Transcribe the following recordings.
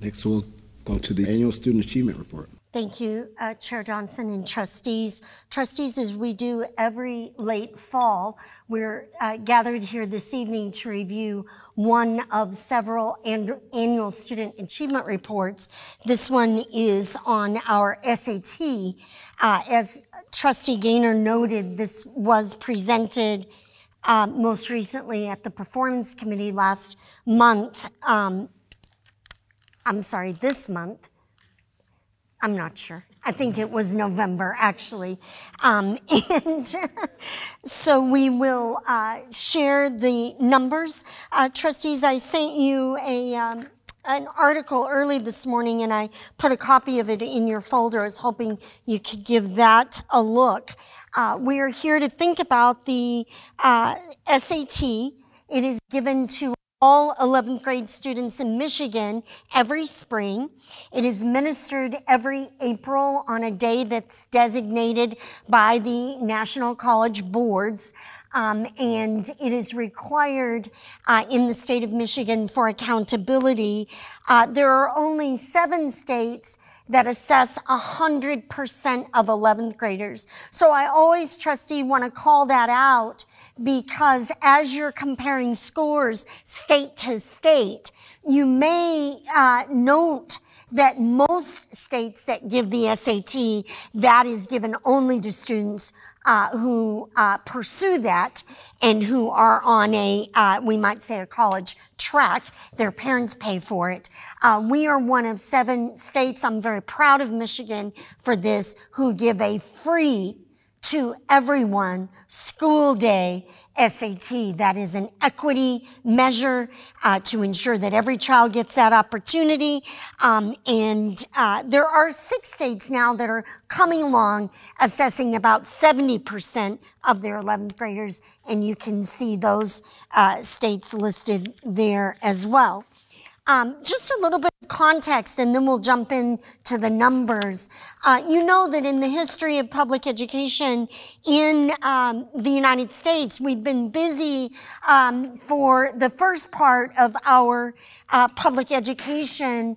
Next, we'll go to the annual student achievement report. Thank you, Chair Johnson and trustees. Trustees, as we do every late fall, we're gathered here this evening to review one of several annual student achievement reports. This one is on our SAT. As Trustee Gaynor noted, this was presented most recently at the Performance Committee last month. This month. I'm not sure. I think it was November, actually. And so we will share the numbers. Trustees, I sent you an article early this morning, and I put a copy of it in your folder. I was hoping you could give that a look. We are here to think about the SAT. It is given to all 11th grade students in Michigan every spring. It is administered every April on a day that's designated by the National College Boards. And it is required in the state of Michigan for accountability. There are only 7 states that assess 100% of 11th graders. So I always, trustee, want to call that out, because as you're comparing scores state to state, you may note that most states that give the SAT, that is given only to students who pursue that and who are on a, we might say, a college track. Their parents pay for it. We are one of 7 states, I'm very proud of Michigan for this, who give a free to everyone school day SAT. That is an equity measure to ensure that every child gets that opportunity. There are 6 states now that are coming along assessing about 70% of their 11th graders, and you can see those states listed there as well. Just a little bit of context, and then we'll jump into the numbers. You know that in the history of public education in the United States, we've been busy for the first part of our public education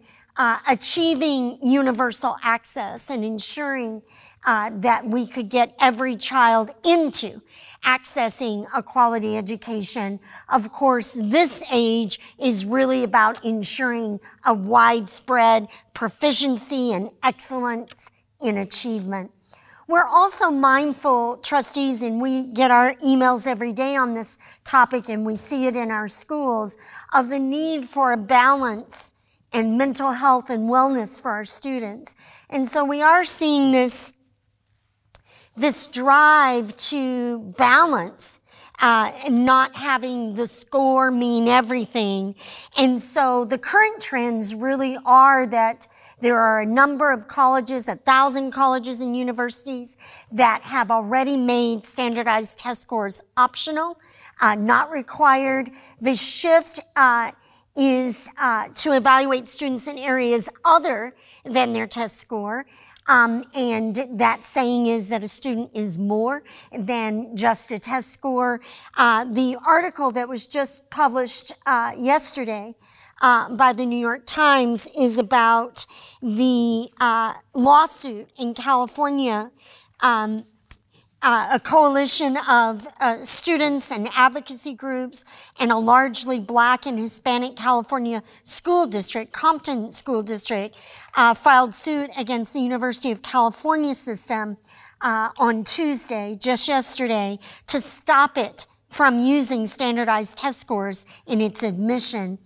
achieving universal access and ensuring that we could get every child into accessing a quality education. Of course, this age is really about ensuring a widespread proficiency and excellence in achievement. We're also mindful, trustees, and we get our emails every day on this topic, and we see it in our schools, of the need for a balance and mental health and wellness for our students. And so we are seeing this drive to balance, not having the score mean everything. And so the current trends really are that there are a number of colleges, 1,000 colleges and universities, that have already made standardized test scores optional, not required. The shift is to evaluate students in areas other than their test score. And that saying is that a student is more than just a test score. The article that was just published yesterday by the New York Times is about the lawsuit in California, a coalition of students and advocacy groups and a largely Black and Hispanic California school district, Compton School District, filed suit against the University of California system on Tuesday, just yesterday, to stop it from using standardized test scores in its admission.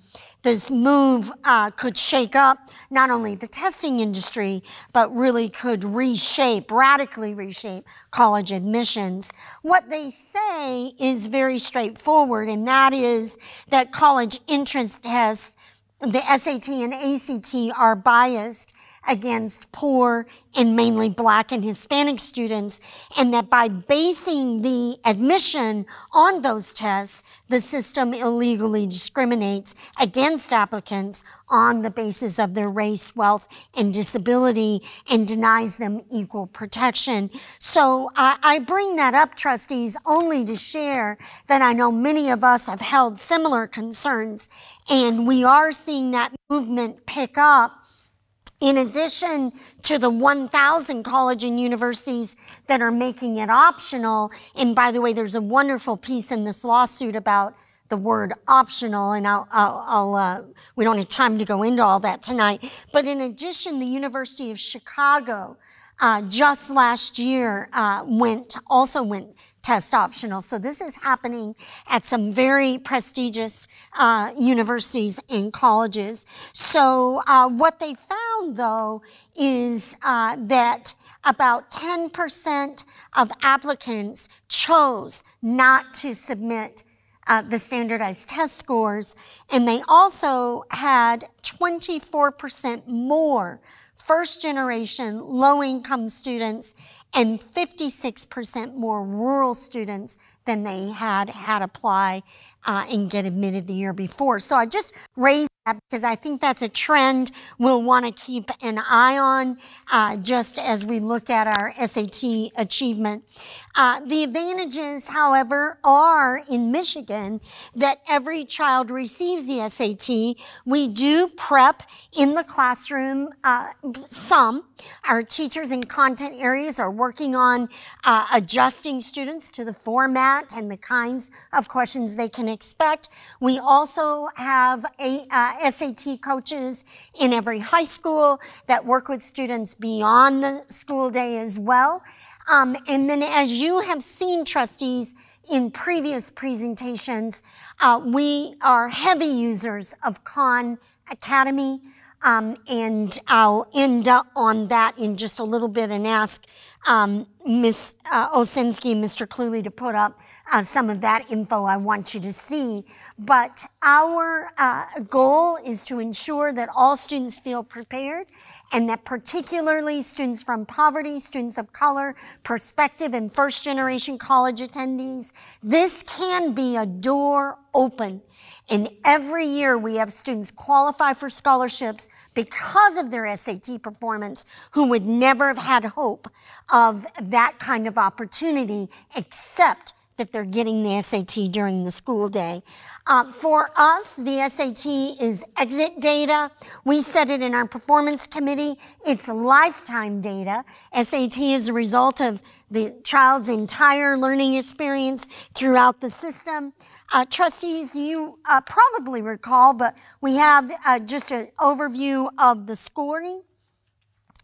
This move could shake up not only the testing industry, but really could radically reshape college admissions. What they say is very straightforward, and that is that college entrance tests, the SAT and ACT, are biased against poor and mainly Black and Hispanic students, and that by basing the admission on those tests, the system illegally discriminates against applicants on the basis of their race, wealth, and disability, and denies them equal protection. So I bring that up, trustees, only to share that I know many of us have held similar concerns, and we are seeing that movement pick up. In addition to the 1,000 colleges and universities that are making it optional, and by the way, there's a wonderful piece in this lawsuit about the word optional, and we don't have time to go into all that tonight. But in addition, the University of Chicago just last year also went test optional. So this is happening at some very prestigious universities and colleges. So what they found, though, is that about 10% of applicants chose not to submit the standardized test scores, and they also had 24% more first-generation low-income students and 56% more rural students than they had apply and get admitted the year before. So I just raised that because I think that's a trend we'll want to keep an eye on just as we look at our SAT achievement. The advantages, however, are in Michigan that every child receives the SAT. We do prep in the classroom some. Our teachers in content areas are working on adjusting students to the format and the kinds of questions they can expect. We also have SAT coaches in every high school that work with students beyond the school day as well. And then as you have seen, trustees, in previous presentations, we are heavy users of Khan Academy. And I'll end up on that in just a little bit and ask Ms. Osinski and Mr. Cluley to put up some of that info I want you to see. But our goal is to ensure that all students feel prepared, and that particularly students from poverty, students of color, prospective and first-generation college attendees, this can be a door open. And every year we have students qualify for scholarships because of their SAT performance who would never have had hope of that kind of opportunity except that they're getting the SAT during the school day. For us, the SAT is exit data. We set it in our performance committee. It's lifetime data. SAT is a result of the child's entire learning experience throughout the system. Trustees, you probably recall, but we have just an overview of the scoring.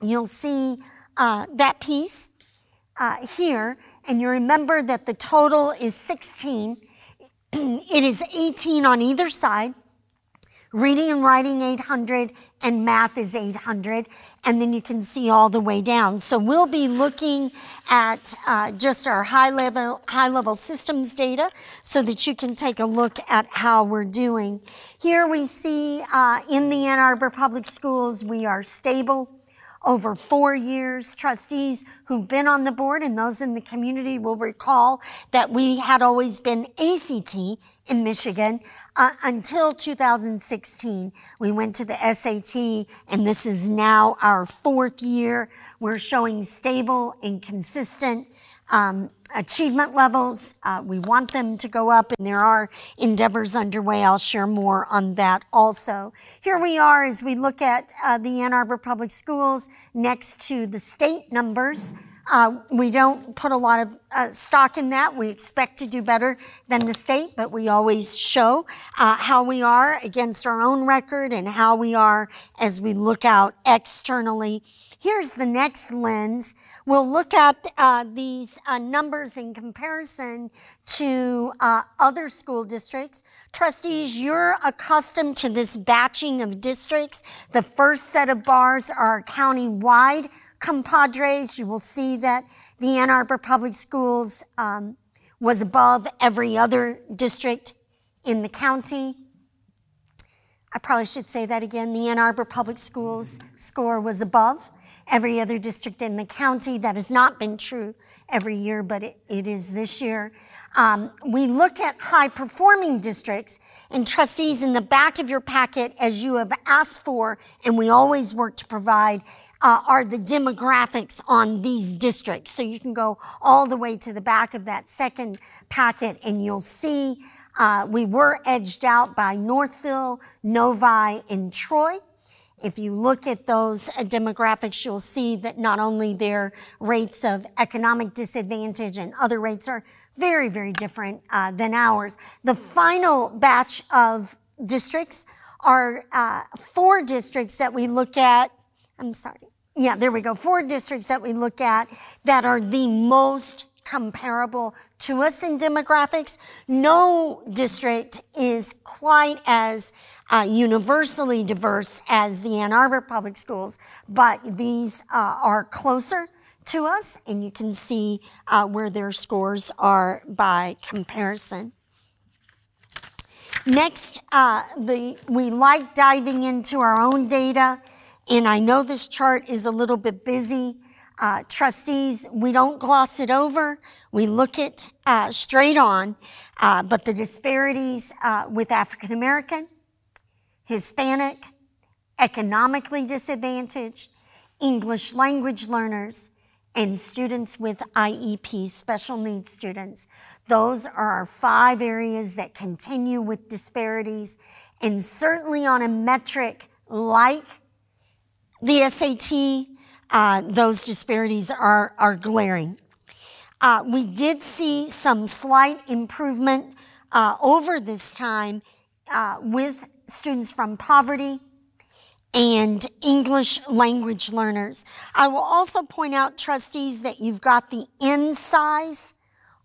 You'll see that piece here, and you remember that the total is 16. It is 18 on either side. Reading and writing 800, and math is 800, and then you can see all the way down. So we'll be looking at just our high-level systems data so that you can take a look at how we're doing. Here we see in the Ann Arbor Public Schools, we are stable over 4 years. Trustees who've been on the board and those in the community will recall that we had always been ACT in Michigan until 2016. We went to the SAT, and this is now our 4th year. We're showing stable and consistent achievement levels. We want them to go up, and there are endeavors underway. I'll share more on that also. Here we are as we look at the Ann Arbor Public Schools next to the state numbers. We don't put a lot of stock in that. We expect to do better than the state, but we always show how we are against our own record and how we are as we look out externally. Here's the next lens. We'll look at these numbers in comparison to other school districts. Trustees, you're accustomed to this batching of districts. The first set of bars are county-wide compadres. You will see that the Ann Arbor Public Schools was above every other district in the county. I probably should say that again. The Ann Arbor Public Schools score was above every other district in the county. That has not been true every year, but it is this year. We look at high-performing districts, and trustees, in the back of your packet, as you have asked for, and we always work to provide, are the demographics on these districts. So you can go all the way to the back of that second packet, and you'll see we were edged out by Northville, Novi, and Troy. If you look at those demographics, you'll see that not only their rates of economic disadvantage and other rates are very, very different than ours. The final batch of districts are 4 districts that we look at. I'm sorry. Yeah, there we go. 4 districts that we look at that are the most comparable to us in demographics. No district is quite as universally diverse as the Ann Arbor Public Schools, but these are closer to us, and you can see where their scores are by comparison. Next, we like diving into our own data, and I know this chart is a little bit busy. Trustees, we don't gloss it over. We look it straight on, but the disparities with African American, Hispanic, economically disadvantaged, English language learners, and students with IEPs, special needs students. Those are our 5 areas that continue with disparities, and certainly on a metric like the SAT, those disparities are glaring. We did see some slight improvement over this time with students from poverty and English language learners. I will also point out, trustees, that you've got the N size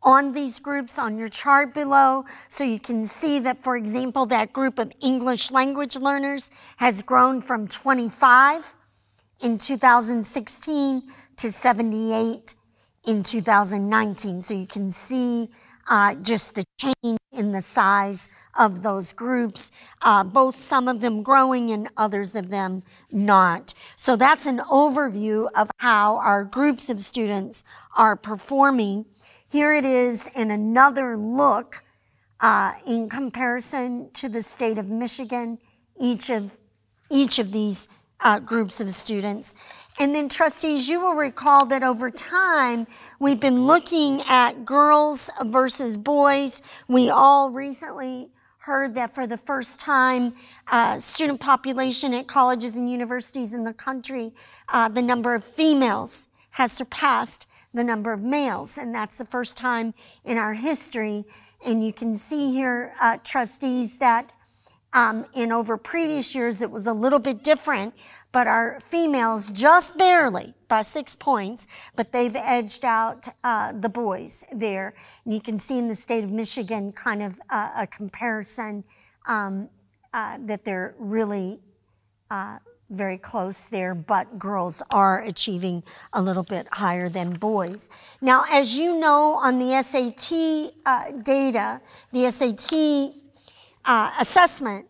on these groups on your chart below, so you can see that, for example, that group of English language learners has grown from 25 in 2016 to 78 in 2019. So you can see just the change in the size of those groups, both some of them growing and others of them not. So that's an overview of how our groups of students are performing. Here it is in another look in comparison to the state of Michigan, each of these groups of students. And then, trustees, you will recall that over time, we've been looking at girls versus boys. We all recently heard that for the first time, student population at colleges and universities in the country, the number of females has surpassed the number of males. And that's the first time in our history. And you can see here, trustees, that in over previous years, it was a little bit different, but our females just barely by 6 points, but they've edged out the boys there. And you can see in the state of Michigan kind of a comparison that they're really very close there, but girls are achieving a little bit higher than boys. Now, as you know, on the SAT data, the SAT assessment,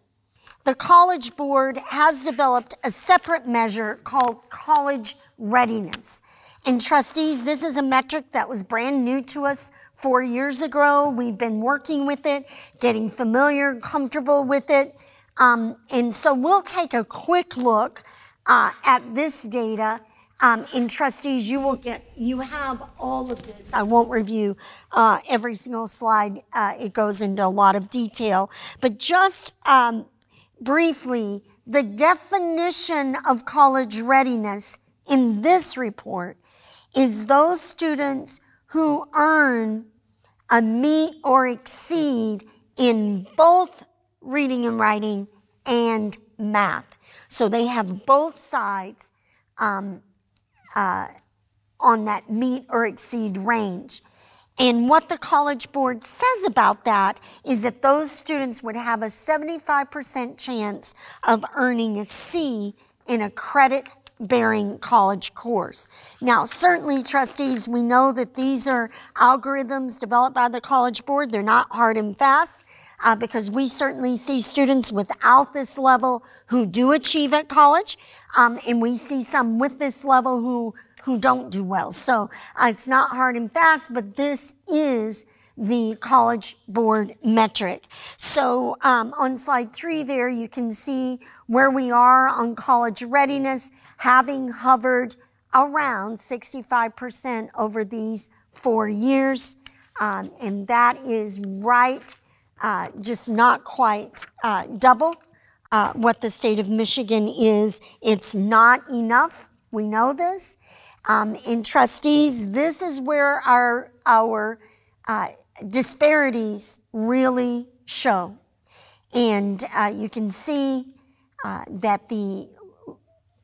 the College Board has developed a separate measure called college readiness. And trustees, this is a metric that was brand new to us 4 years ago. We've been working with it, getting familiar, comfortable with it. And so we'll take a quick look at this data. And trustees, you have all of this. I won't review every single slide. It goes into a lot of detail. But just briefly, the definition of college readiness in this report is those students who earn a meet or exceed in both reading and writing and math. So they have both sides on that meet or exceed range. And what the College Board says about that is that those students would have a 75% chance of earning a C in a credit-bearing college course. Now, certainly, trustees, we know that these are algorithms developed by the College Board. They're not hard and fast. because we certainly see students without this level who do achieve at college, and we see some with this level who don't do well. So it's not hard and fast, but this is the College Board metric. So on slide 3 there, you can see where we are on college readiness, having hovered around 65% over these 4 years. And that is right, just not quite double what the state of Michigan is. It's not enough. We know this. And trustees, this is where our disparities really show. And you can see that the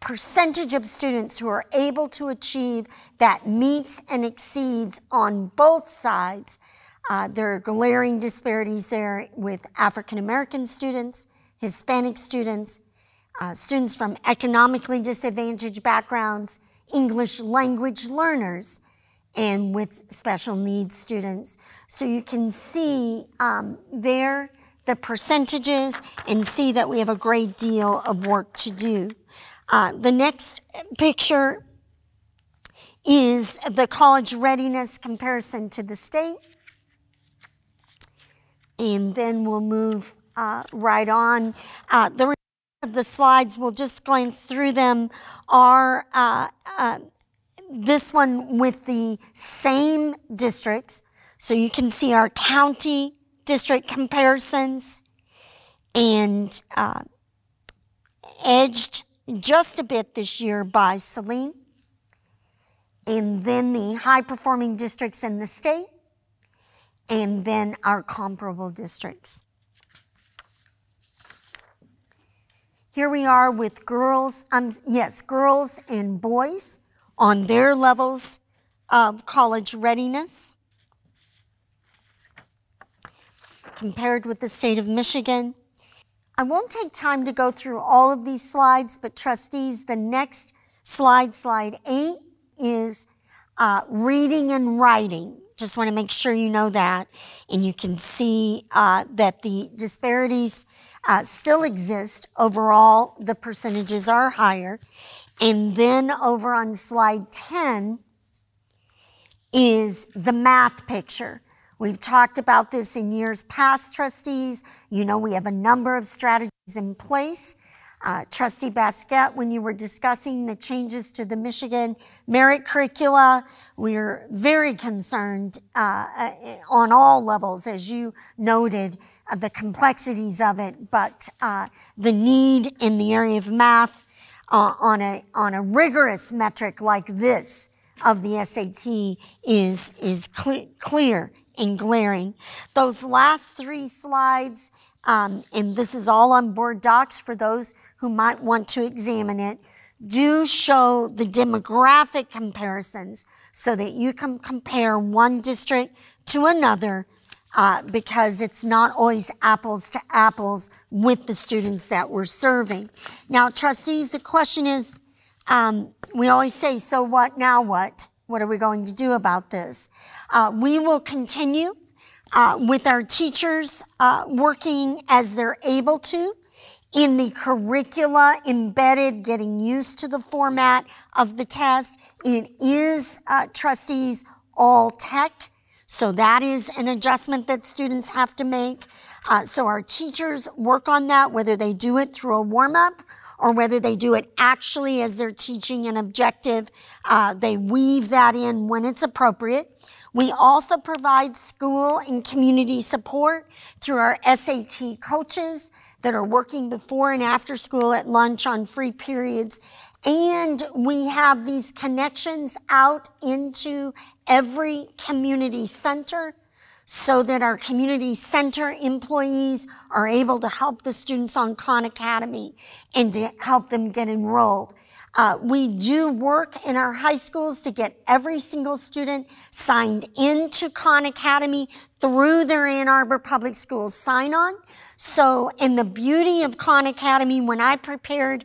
percentage of students who are able to achieve that meets and exceeds on both sides. There are glaring disparities there with African American students, Hispanic students, students from economically disadvantaged backgrounds, English language learners, and with special needs students. So you can see there the percentages and see that we have a great deal of work to do. The next picture is the college readiness comparison to the state. And then we'll move right on. The rest of the slides, we'll just glance through them, are this one with the same districts. So you can see our county district comparisons, and edged just a bit this year by Saline, and then the high-performing districts in the state, and then our comparable districts. Here we are with girls, girls and boys on their levels of college readiness compared with the state of Michigan. I won't take time to go through all of these slides, but trustees, the next slide, slide 8, is reading and writing. Just want to make sure you know that. And you can see that the disparities still exist. Overall, the percentages are higher. And then over on slide 10 is the math picture. We've talked about this in years past, trustees. You know we have a number of strategies in place. Trustee Basquette, when you were discussing the changes to the Michigan merit curricula, we're very concerned on all levels, as you noted, the complexities of it, but the need in the area of math on a rigorous metric like this of the SAT is clear and glaring. Those last 3 slides, and this is all on board docs for those who might want to examine it, do show the demographic comparisons so that you can compare one district to another, because it's not always apples to apples with the students that we're serving. Now, trustees, the question is, we always say, so what, now what? What are we going to do about this? We will continue with our teachers working as they're able to in the curricula embedded, getting used to the format of the test. It is, trustees, all tech. So that is an adjustment that students have to make. So our teachers work on that, whether they do it through a warm-up or whether they do it actually as they're teaching an objective. They weave that in when it's appropriate. We also provide school and community support through our SAT coaches that are working before and after school at lunch on free periods. And we have these connections out into every community center so that our community center employees are able to help the students on Khan Academy and to help them get enrolled. We do work in our high schools to get every single student signed into Khan Academy through their Ann Arbor Public Schools sign-on. So, and the beauty of Khan Academy, when I prepared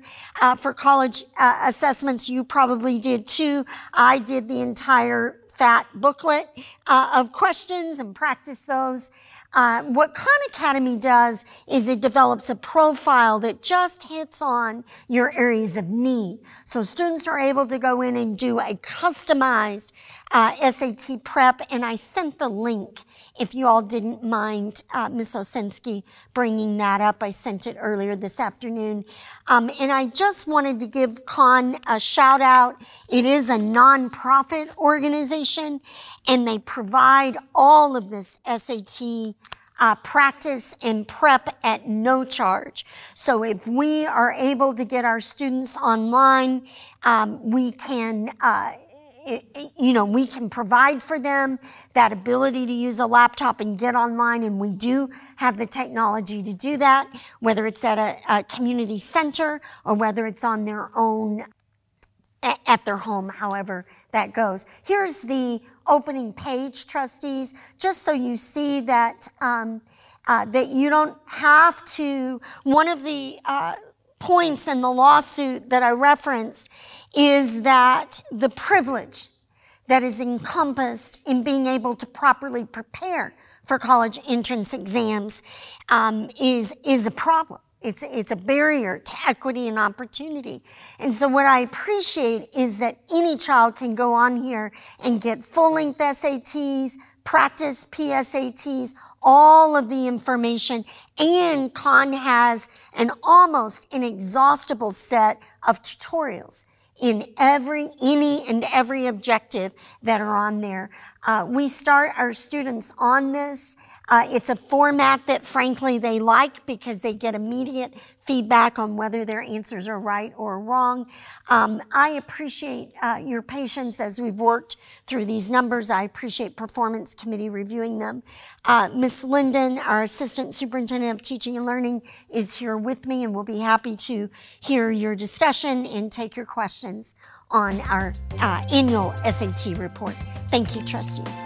for college assessments, you probably did too. I did the entire fat booklet of questions and practiced those. What Khan Academy does is it develops a profile that just hits on your areas of need. So students are able to go in and do a customized SAT prep, and I sent the link if you all didn't mind Ms. Osensky bringing that up. I sent it earlier this afternoon. And I just wanted to give Khan a shout out. It is a nonprofit organization, and they provide all of this SAT practice and prep at no charge. So if we are able to get our students online, we can we can provide for them that ability to use a laptop and get online, and we do have the technology to do that, whether it's at a community center or whether it's on their own at their home, however that goes. Here's the opening page, trustees, just so you see that that you don't have to. One of the points in the lawsuit that I referenced is that the privilege that is encompassed in being able to properly prepare for college entrance exams is a problem. It's a barrier to equity and opportunity. And so what I appreciate is that any child can go on here and get full-length SATs, practice PSATs, all of the information, and Khan has an almost inexhaustible set of tutorials in any and every objective that are on there. We start our students on this. It's a format that, frankly, they like because they get immediate feedback on whether their answers are right or wrong. I appreciate your patience as we've worked through these numbers. I appreciate Performance Committee reviewing them. Ms. Linden, our Assistant Superintendent of Teaching and Learning, is here with me, and we'll be happy to hear your discussion and take your questions on our annual SAT report. Thank you, trustees.